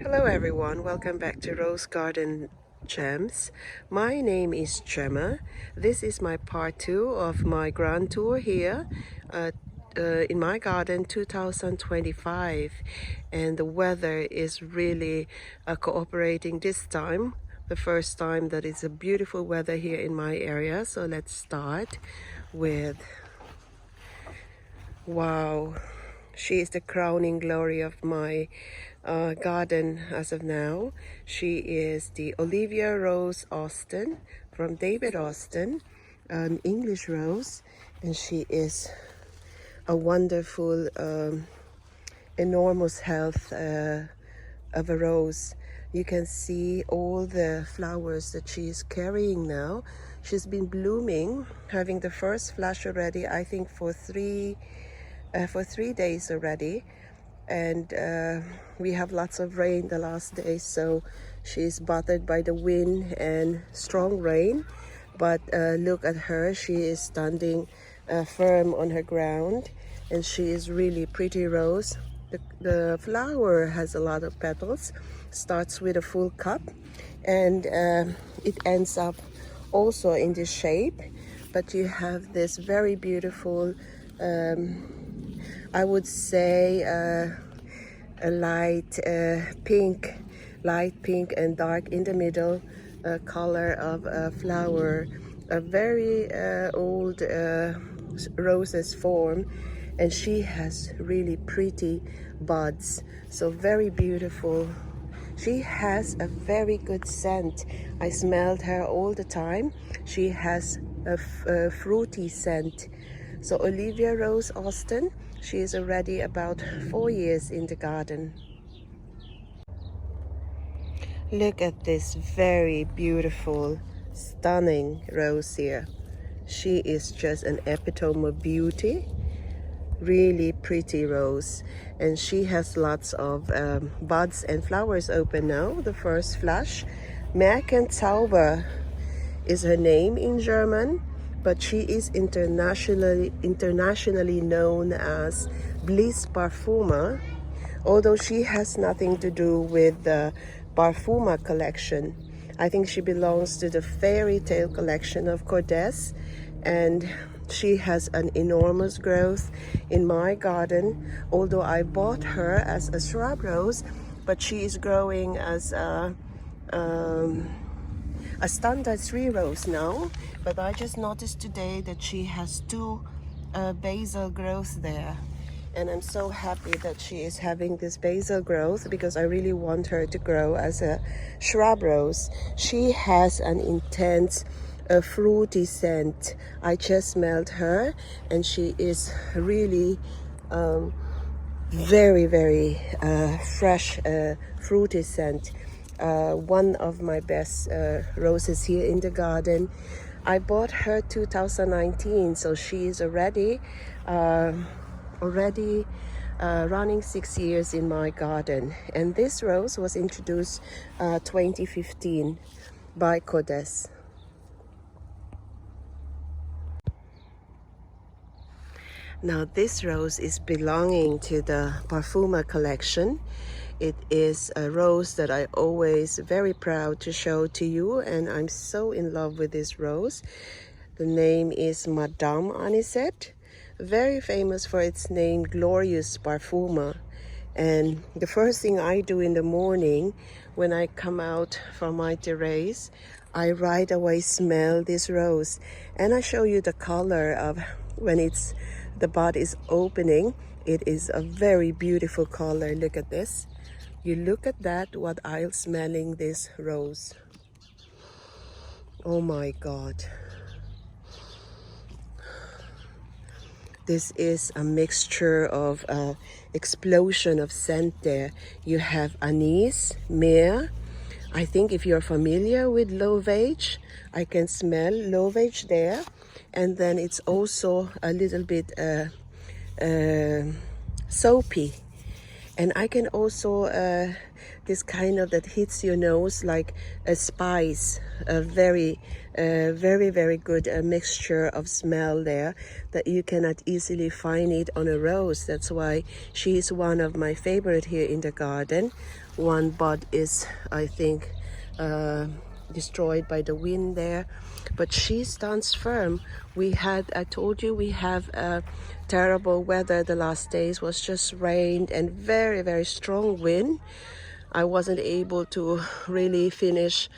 Hello everyone, welcome back to Rosengarten Gems. My name is Gemma. This is my part 2 of my grand tour here in my garden 2025, and the weather is really cooperating this time. The first time that it's a beautiful weather here in my area. So let's start with, wow, she is the crowning glory of my garden as of now. She is the Olivia Rose Austin from David Austin, an English rose, and she is a wonderful, enormous health of a rose. You can see all the flowers that she is carrying now. She's been blooming, having the first flush already, I think for three days already, and we have lots of rain the last day, so she's bothered by the wind and strong rain, but look at her, she is standing firm on her ground, and she is really pretty rose. The flower has a lot of petals, starts with a full cup, and it ends up also in this shape, but you have this very beautiful, I would say a light pink and dark in the middle color of a flower, a very old roses form, and she has really pretty buds, so very beautiful. She has a very good scent. I smelled her all the time. She has a fruity scent. So Olivia Rose Austin, she is already about 4 years in the garden. Look at this very beautiful, stunning rose here. She is just an epitome of beauty. Really pretty rose, and she has lots of buds and flowers open now. The first flush, Tantau is her name in German, but she is internationally known as Bliss Perfuma, although she has nothing to do with the Perfuma collection. I think she belongs to the fairy tale collection of Kordes, and she has an enormous growth in my garden, although I bought her as a shrub rose, but she is growing as a standard 3 rose now. But I just noticed today that she has 2 basal growths there, and I'm so happy that she is having this basal growth because I really want her to grow as a shrub rose. She has an intense fruity scent. I just smelled her, and she is really very fresh fruity scent. One of my best roses here in the garden. I bought her 2019, so she is already running 6 years in my garden, and this rose was introduced 2015 by Kordes. Now this rose is belonging to the Perfuma collection. It is a rose that I always very proud to show to you, and I'm so in love with this rose. The name is Madame Anisette, very famous for its name Glorious Perfuma. And the first thing I do in the morning when I come out from my terrace, I right away smell this rose, and I show you the color of when the bud is opening. It is a very beautiful color. Look at this. You look at that, what I'm smelling this rose. Oh my God. This is a mixture of explosion of scent there. You have anise, myrrh. I think if you're familiar with lovage, I can smell lovage there. And then it's also a little bit soapy. And I can also, this kind of that hits your nose like a spice, a very good mixture of smell there that you cannot easily find it on a rose. That's why she is one of my favorite here in the garden. One bud is, I think, destroyed by the wind there, but she stands firm. I told you, we have terrible weather the last days. Was just rain and very strong wind. I wasn't able to really finish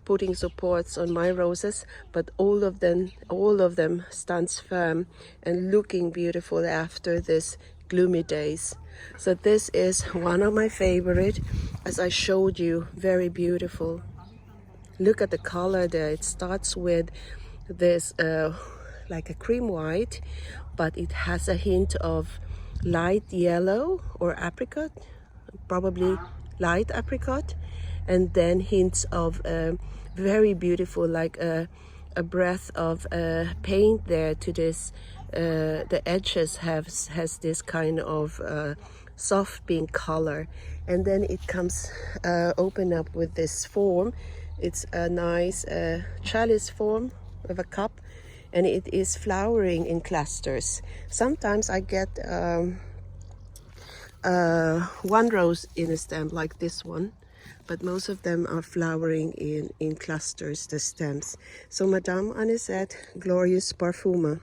putting supports on my roses, but all of them stands firm and looking beautiful after this gloomy days. So this is one of my favorite, as I showed you, very beautiful. Look at the color there. It starts with this like a cream white, but it has a hint of light yellow or apricot, probably light apricot, and then hints of very beautiful, like a breath of paint there to this. The edges has this kind of soft pink color, and then it comes open up with this form. It's a nice chalice form of a cup, and it is flowering in clusters. Sometimes I get one rose in a stem like this one, but most of them are flowering in clusters, the stems. So Madame Anisette, glorious Perfuma.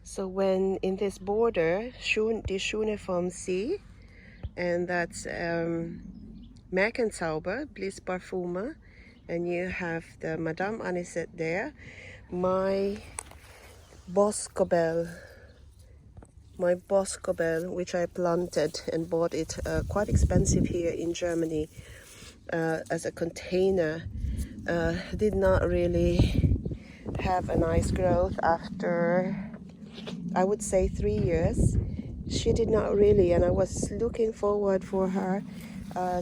So when in this border, the Schöne C, and that's Merkenzauber, Bliss Parfuma, and you have the Madame Anisette there. My Boscobell, which I planted and bought it quite expensive here in Germany as a container, did not really have a nice growth after, I would say, 3 years. She did not really, and I was looking forward for her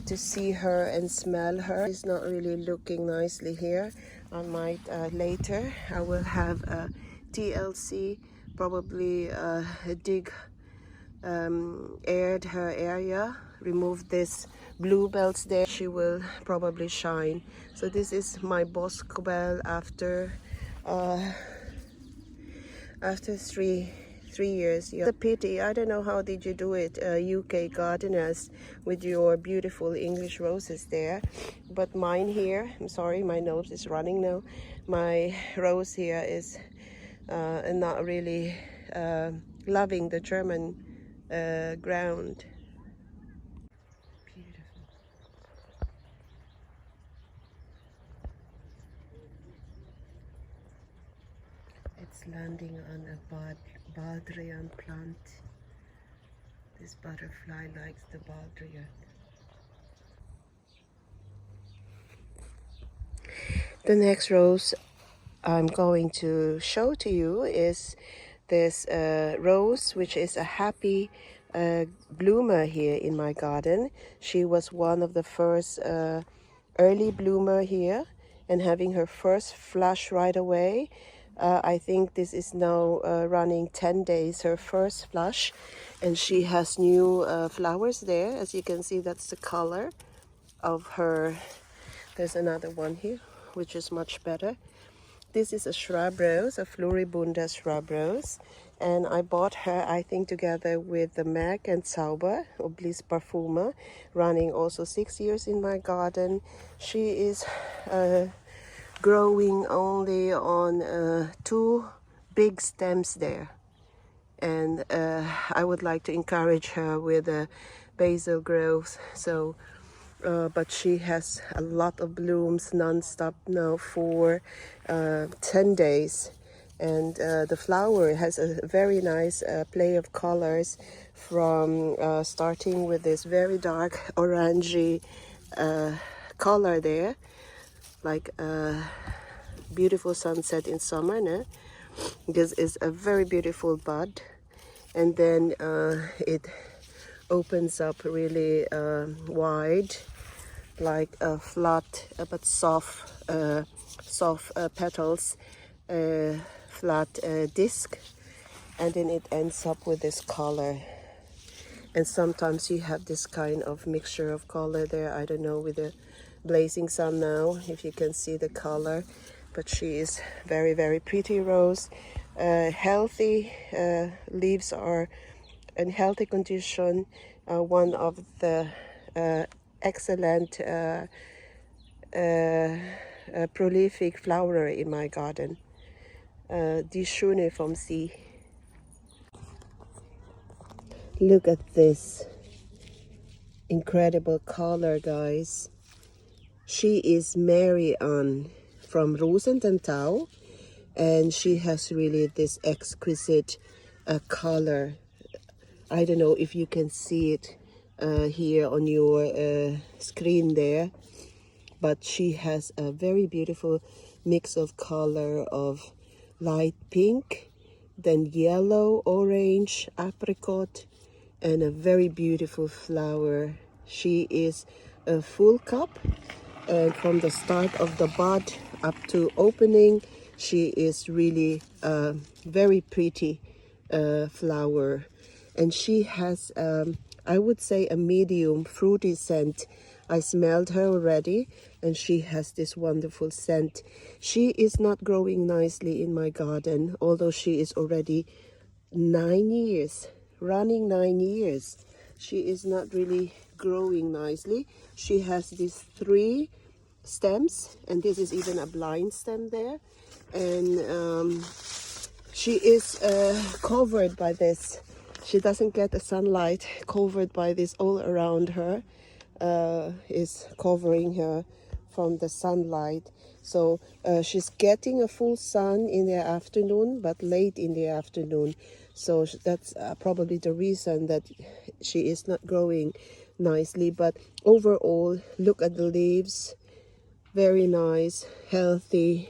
to see her and smell her. She's not really looking nicely here. I might later, I will have a TLC, probably dig aired her area, remove this bluebells there. She will probably shine. So this is my Boscobell after 3 years. Yeah. It's a pity. I don't know how did you do it, UK gardeners, with your beautiful English roses there. But mine here, I'm sorry, my nose is running now. My rose here is not really loving the German ground. Beautiful. It's landing on a baldrian plant. This butterfly likes the baldrian. The next rose I'm going to show to you is this rose, which is a happy bloomer here in my garden. She was one of the first early bloomer here, and having her first flush right away. I think this is now running 10 days, her first flush, and she has new flowers there. As you can see, that's the color of her. There's another one here, which is much better. This is a shrub rose, a Flurry bunda shrub rose, and I bought her, I think, together with the Merkenzauber or Bliss Parfuma, running also 6 years in my garden. She is growing only on 2 big stems there, and I would like to encourage her with a basil growth. So but she has a lot of blooms non-stop now for 10 days, and the flower has a very nice play of colors, from starting with this very dark orangey color there, like a beautiful sunset in summer, no? This is a very beautiful bud, and then it opens up really wide, like a flat but soft petals, flat disc, and then it ends up with this color. And sometimes you have this kind of mixture of color there. I don't know with the blazing sun now if you can see the color, but she is very, very pretty rose. Healthy leaves are in healthy condition. One of the excellent prolific flower in my garden. Die Schöne vom See. Look at this incredible color, guys. She is Marion from Rosengarten, and she has really this exquisite color. I don't know if you can see it here on your screen there, but she has a very beautiful mix of color of light pink, then yellow, orange, apricot, and a very beautiful flower. She is a full cup, and from the start of the bud up to opening, she is really a very pretty flower. And she has, I would say, a medium fruity scent. I smelled her already, and she has this wonderful scent. She is not growing nicely in my garden, although she is already 9 years, running 9 years. She is not really growing nicely. She has these 3 stems, and this is even a blind stem there. And she is covered by this. She doesn't get the sunlight, covered by this all around her, is covering her from the sunlight. So she's getting a full sun in the afternoon, but late in the afternoon. So that's probably the reason that she is not growing nicely. But overall, look at the leaves. Very nice, healthy,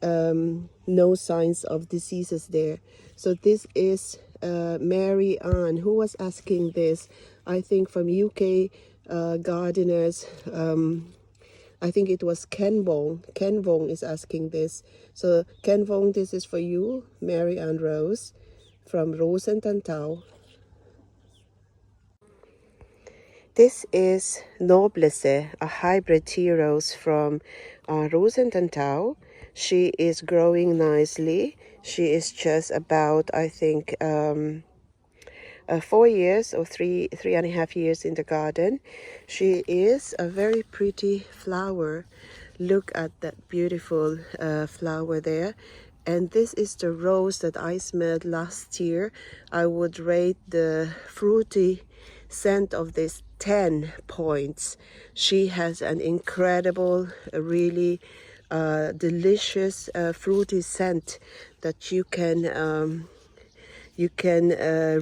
no signs of diseases there. So this is Marion. Who was asking this? I think from UK gardeners. I think it was Ken Wong. Ken Wong is asking this. So Ken Wong, this is for you, Marion Rose from Rosengarten. This is Noblesse, a hybrid tea rose from Rosengarten. She is growing nicely. She is just about, I think, 4 years or three and a half years in the garden. She is a very pretty flower. Look at that beautiful flower there. And this is the rose that I smelled last year. I would rate the fruity scent of this 10 points. She has an incredible, really delicious fruity scent that you can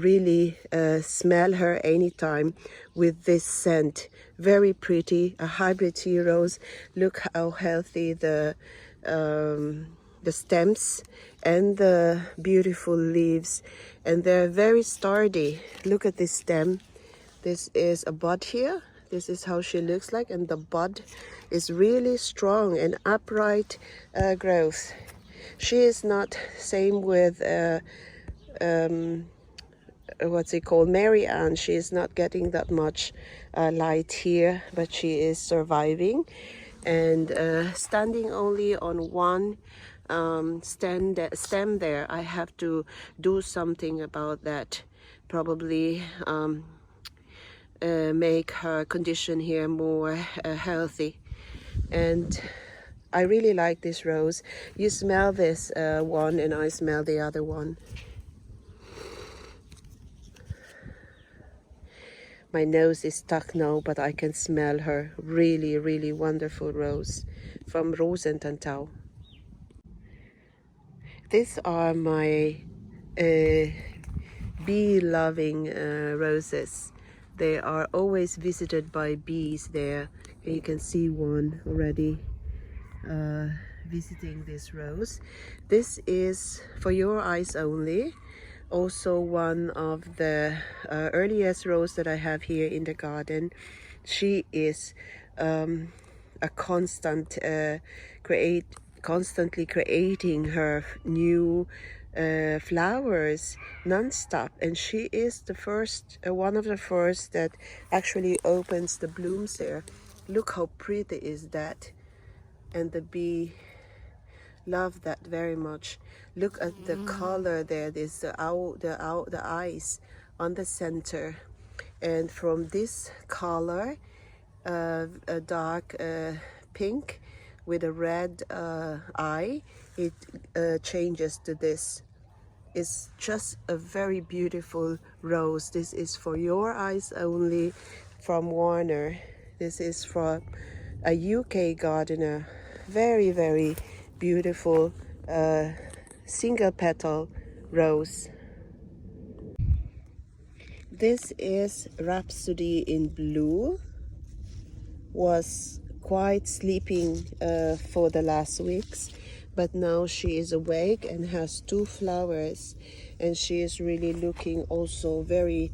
really smell her anytime with this scent. Very pretty, a hybrid tea rose. Look how healthy the stems and the beautiful leaves, and they're very sturdy. Look at this stem. This is a bud here. This is how she looks like, and the bud is really strong and upright growth. She is not same with what's it called, Marion. She is not getting that much light here, but she is surviving and standing only on one stem there. I have to do something about that, probably make her condition here more healthy. And I really like this rose. You smell this one, and I smell the other one. My nose is stuck now, but I can smell her. Really, really wonderful rose from Rosengarten. These are my bee-loving roses. They are always visited by bees there. You can see one already visiting this rose. This is for your eyes only. Also one of the earliest rose that I have here in the garden. She is a constantly creating her new flowers non-stop, and she is the first, one of the first that actually opens the blooms there. Look how pretty is that, and the bee love that very much. Look at the color there. There's the eyes on the center, and from this color, a dark pink with a red eye, it changes to this. It's just a very beautiful rose. This is for your eyes only, from Warner. This is from a UK gardener. Very, very beautiful single petal rose. This is Rapsudi in blue. Was quite sleeping for the last weeks, but now she is awake and has 2 flowers, and she is really looking also very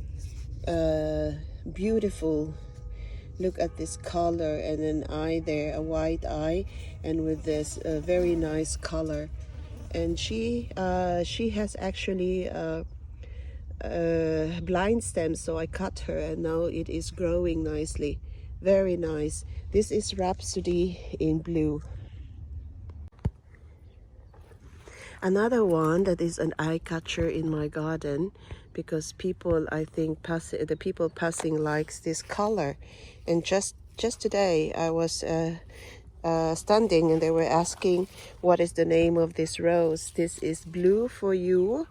beautiful. Look at this color, and an eye there, a white eye, and with this very nice color. And she has actually blind stems, so I cut her, and now it is growing nicely. Very nice. This is Rapsudi in blue. Another one that is an eye catcher in my garden, because people, I think, the people passing likes this color. And just today I was standing, and they were asking what is the name of this rose. This is Blue for You.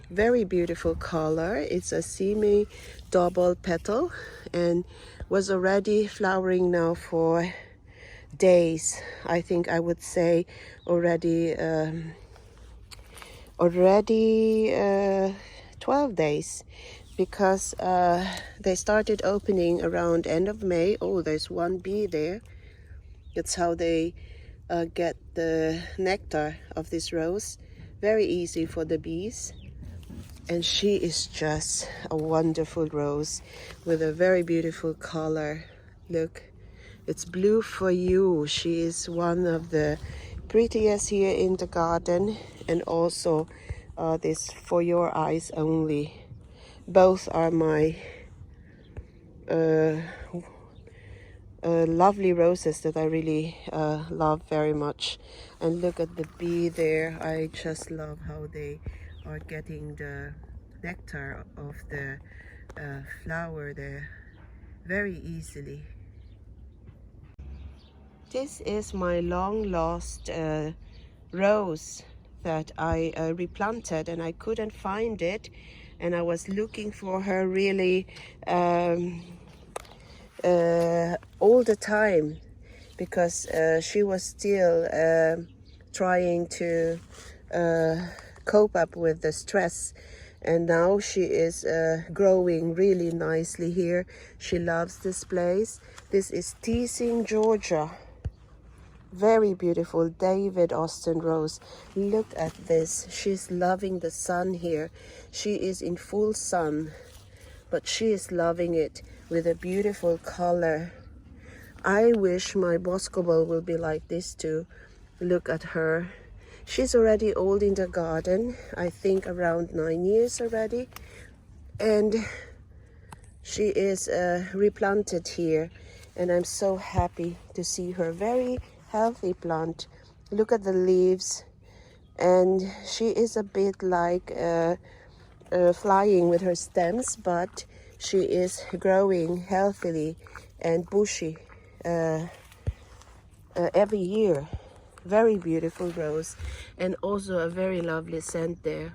Very beautiful color. It's a semi double petal, and was already flowering now for days. I think I would say already 12 days, because they started opening around end of May. Oh, there's one bee there. That's how they get the nectar of this rose. Very easy for the bees. And she is just a wonderful rose with a very beautiful color. Look, it's Blue for You. She is one of the prettiest here in the garden, and also this For Your Eyes Only. Both are my lovely roses that I really love very much. And look at the bee there. I just love how they are getting the nectar of the flower there very easily. This is my long lost rose that I replanted, and I couldn't find it, and I was looking for her really all the time, because she was still trying to cope up with the stress, and now she is growing really nicely here. She loves this place. This is Teasing, Georgia. Very beautiful David Austin rose. Look at this. She's loving the sun here. She is in full sun, but she is loving it with a beautiful color. I wish my Boscobell will be like this too. Look at her. She's already old in the garden, I think around 9 years already, and she is replanted here, and I'm so happy to see her. Very healthy plant. Look at the leaves, and she is a bit like flying with her stems, but she is growing healthily and bushy every year. Very beautiful rose, and also a very lovely scent there.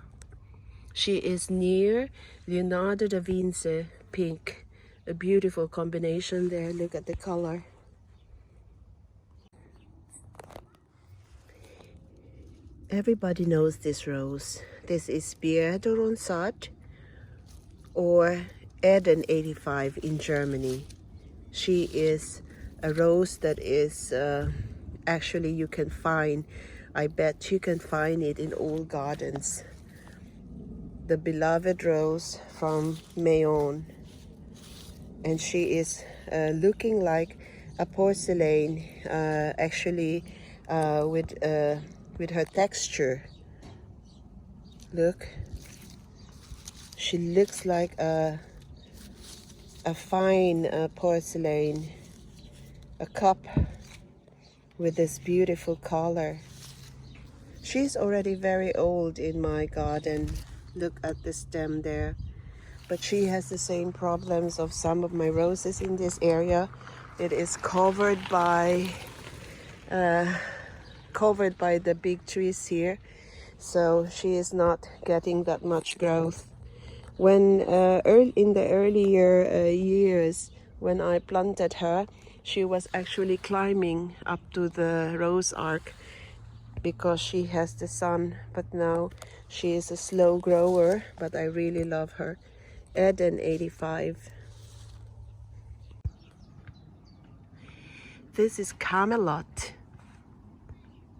She is near Leonardo da Vinci pink. A beautiful combination there. Look at the color. Everybody knows this rose. This is Bière de Ronsard, or Eden 85 in Germany. She is a rose that is actually you can find, I bet you can find it in all gardens. The beloved rose from Marion, and she is looking like a porcelain, actually with her texture. Look, she looks like a fine porcelain, a cup with this beautiful color. She's already very old in my garden. Look at the stem there. But she has the same problems of some of my roses in this area. It is covered by the big trees here, so she is not getting that much growth. When in the earlier years, when I planted her, she was actually climbing up to the rose arc because she has the sun, but now she is a slow grower, but I really love her. Eden 85. This is Camelot,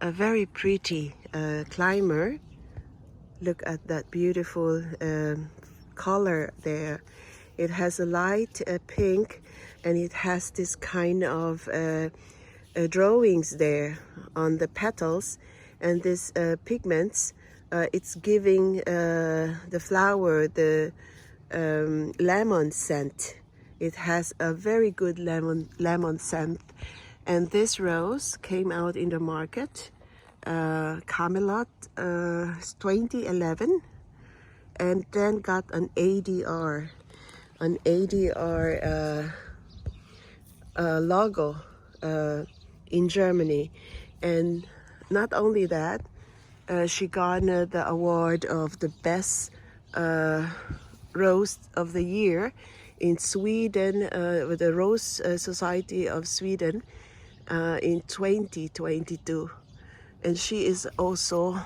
a very pretty climber. Look at that beautiful color there. It has a light pink, and it has this kind of drawings there on the petals, and this pigments, it's giving the flower the lemon scent. It has a very good lemon scent. And this rose came out in the market, Camelot, 2011, and then got an ADR logo in Germany. And not only that, she garnered the award of the best rose of the year in Sweden, with the Rose Society of Sweden, in 2022. And she is also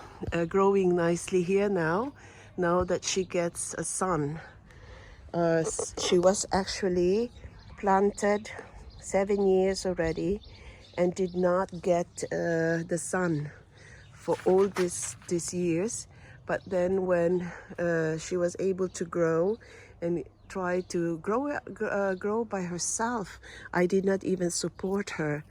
growing nicely here now that she gets a sun. She was actually planted 7 years already and did not get the sun for all these years. But then when she was able to grow and try to grow by herself, I did not even support her.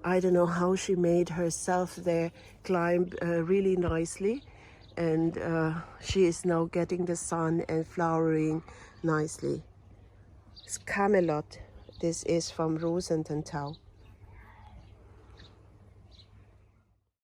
I don't know how she made herself there climb really nicely, and she is now getting the sun and flowering nicely. It's Camelot. This is from Rosengarten.